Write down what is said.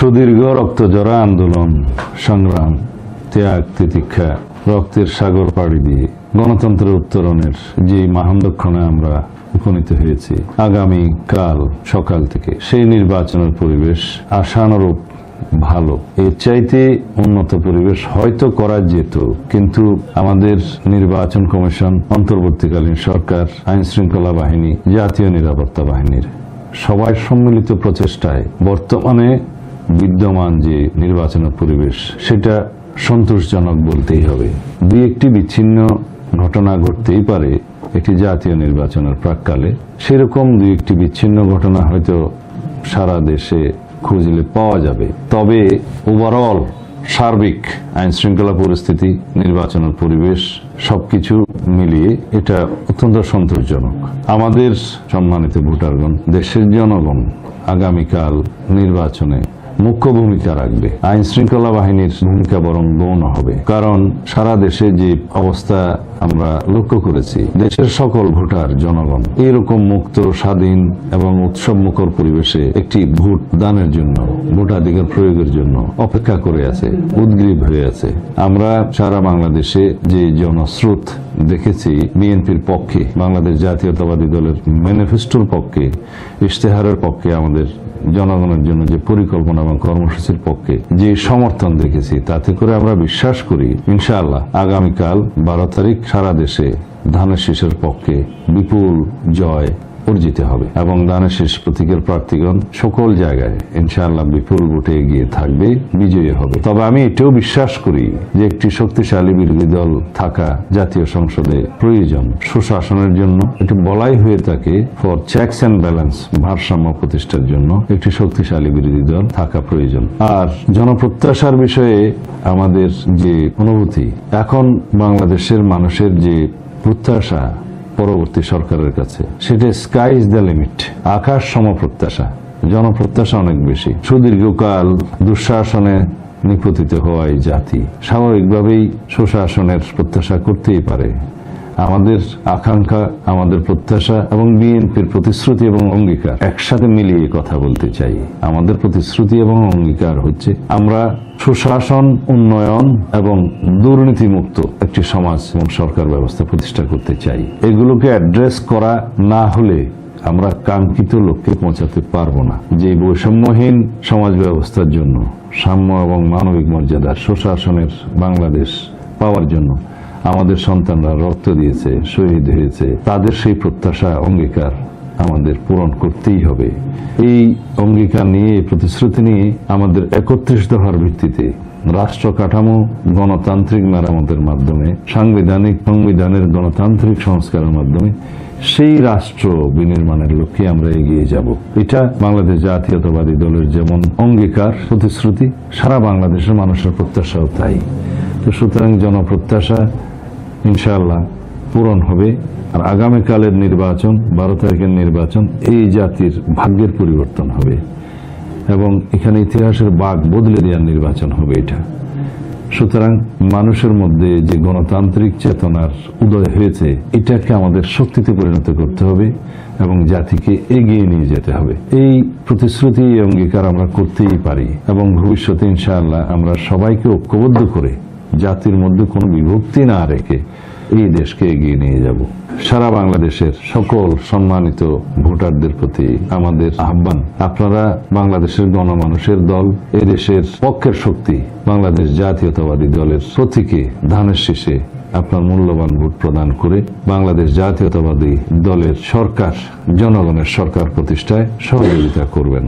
সুদীর্ঘ রক্তজরা আন্দোলন সংগ্রাম ত্যাগ তিতিক্ষা রক্তের সাগর পাড়ি দিয়ে গণতন্ত্রের উত্তরণের যে মহানদক্ষণে আমরা উপনীত হয়েছি, আগামী কাল সকাল থেকে সেই নির্বাচনের পরিবেশ আশানুরূপ ভালো। এর চাইতে উন্নত পরিবেশ হয়তো করা যেত, কিন্তু আমাদের নির্বাচন কমিশন, অন্তর্বর্তীকালীন সরকার, আইন শৃঙ্খলা বাহিনী, জাতীয় নিরাপত্তা বাহিনীর সবাই সম্মিলিত প্রচেষ্টায় বর্তমানে বিদ্যমান যে নির্বাচনের পরিবেশ সেটা সন্তোষজনক বলতেই হবে। দুই একটি বিচ্ছিন্ন ঘটনা ঘটতেই পারে একটি জাতীয় নির্বাচনের প্রাক্কালে, সেরকম দুই একটি বিচ্ছিন্ন ঘটনা হয়তো সারা দেশে খুঁজলে পাওয়া যাবে। তবে ওভারঅল সার্বিক আইন শৃঙ্খলা পরিস্থিতি, নির্বাচনের পরিবেশ সবকিছু মিলিয়ে এটা অত্যন্ত সন্তোষজনক। আমাদের সম্মানিত ভোটারগণ, দেশের জনগণ আগামীকাল নির্বাচনে মুখ্য ভূমিকা রাখবে। আইন শৃঙ্খলা বাহিনীর ভূমিকা বরং গৌণ হবে, কারণ সারা দেশে যে অবস্থা আমরা লক্ষ্য করেছি, দেশের সকল ভোটার জনগণ এরকম মুক্ত, স্বাধীন এবং উৎসব মুখর পরিবেশে একটি ভোট দানের জন্য, ভোটাধিকার প্রয়োগের জন্য অপেক্ষা করে আছে, উদ্গ্রীব হয়ে আছে। আমরা সারা বাংলাদেশে যে জনস্রোত দেখেছি বিএনপির পক্ষে, বাংলাদেশ জাতীয়তাবাদী দলের ম্যানিফেস্টোর পক্ষে, ইশতেহারের পক্ষে, আমাদের জনগণের জন্য যে পরিকল্পনা এবং কর্মসূচির পক্ষে যে সমর্থন দেখেছি, তাতে করে আমরা বিশ্বাস করি ইনশাআল্লাহ আগামীকাল 12 তারিখ সারা দেশে ধানের শীষের পক্ষে বিপুল জয় অর্জিত হবে এবং ধানের শীষ প্রতীকের প্রার্থীগণ সকল জায়গায় ইনশাআল্লাহ বিপুল ভোটে এগিয়ে থাকবে, বিজয়ী হবে। তবে আমি এটাও বিশ্বাস করি যে একটি শক্তিশালী বিরোধী দল থাকা জাতীয় সংসদে প্রয়োজন। সুশাসনের জন্য এটি বলাই হয়ে থাকে, ফর চেকস অ্যান্ড ব্যালেন্স, ভারসাম্য প্রতিষ্ঠার জন্য একটি শক্তিশালী বিরোধী দল থাকা প্রয়োজন। আর জনপ্রত্যাশার বিষয়ে আমাদের যে অনুভূতি, এখন বাংলাদেশের মানুষের যে প্রত্যাশা পরবর্তী সরকারের কাছে, সেটা স্কাই ইজ দ্য লিমিট, আকাশ সম প্রত্যাশা। জনপ্রত্যাশা অনেক বেশি। সুদীর্ঘকাল দুঃশাসনে নিপতিত হওয়ায় জাতি স্বাভাবিকভাবেই সুশাসনের প্রত্যাশা করতেই পারে। আমাদের আকাঙ্ক্ষা, আমাদের প্রত্যাশা এবং বিএনপির প্রতিশ্রুতি এবং অঙ্গীকার একসাথে মিলিয়ে কথা বলতে চাই। আমাদের প্রতিশ্রুতি এবং অঙ্গীকার হচ্ছে আমরা সুশাসন, উন্নয়ন এবং দুর্নীতিমুক্ত একটি সমাজ এবং সরকার ব্যবস্থা প্রতিষ্ঠা করতে চাই। এগুলোকে অ্যাড্রেস করা না হলে আমরা কাঙ্ক্ষিত লক্ষ্যে পৌঁছাতে পারবো না। যে বৈষম্যহীন সমাজ ব্যবস্থার জন্য, সাম্য এবং মানবিক মর্যাদার সুশাসনের বাংলাদেশ পাওয়ার জন্য আমাদের সন্তানরা রক্ত দিয়েছে, শহীদ হয়েছে, তাদের সেই প্রত্যাশা, অঙ্গীকার আমাদের পূরণ করতেই হবে। এই অঙ্গীকার নিয়ে, প্রতিশ্রুতি নিয়ে আমাদের একত্রিত হওয়ার ভিত্তিতে রাষ্ট্র কাঠামো গণতান্ত্রিক মেরামতের মাধ্যমে, সংবিধানের গণতান্ত্রিক সংস্কারের মাধ্যমে সেই রাষ্ট্র বিনির্মাণের লক্ষ্যে আমরা এগিয়ে যাব। এটা বাংলাদেশ জাতীয়তাবাদী দলের যেমন অঙ্গীকার, প্রতিশ্রুতি, সারা বাংলাদেশের মানুষের প্রত্যাশাও তাই। তো সুতরাং জনপ্রত্যাশা ইনশাআল্লাহ পূরণ হবে। আর আগামীকালের নির্বাচন, 12 তারিখের নির্বাচন, এই জাতির ভাগ্যের পরিবর্তন হবে এবং এখানে ইতিহাসের বাঁক বদলে দেওয়ার নির্বাচন হবে এটা। সুতরাং মানুষের মধ্যে যে গণতান্ত্রিক চেতনার উদয় হয়েছে, এটাকে আমাদের শক্তিতে পরিণত করতে হবে এবং জাতিকে এগিয়ে নিয়ে যেতে হবে। এই প্রতিশ্রুতি, অঙ্গীকার আমরা করতেই পারি এবং ভবিষ্যতে ইনশাআল্লাহ আমরা সবাইকে ঐক্যবদ্ধ করে, জাতির মধ্যে কোনো বিভক্তি না রেখে এই দেশকে এগিয়ে নিয়ে যাব। সারা বাংলাদেশের সকল সম্মানিত ভোটারদের প্রতি আমাদের আহ্বান, আপনারা বাংলাদেশের গণমানুষের দল, এদেশের পক্ষের শক্তি, বাংলাদেশ জাতীয়তাবাদী দলের প্রতীকে ধানের শীষে আপনার মূল্যবান ভোট প্রদান করে বাংলাদেশ জাতীয়তাবাদী দলের সরকার, জনগণের সরকার প্রতিষ্ঠায় সহযোগিতা করবেন।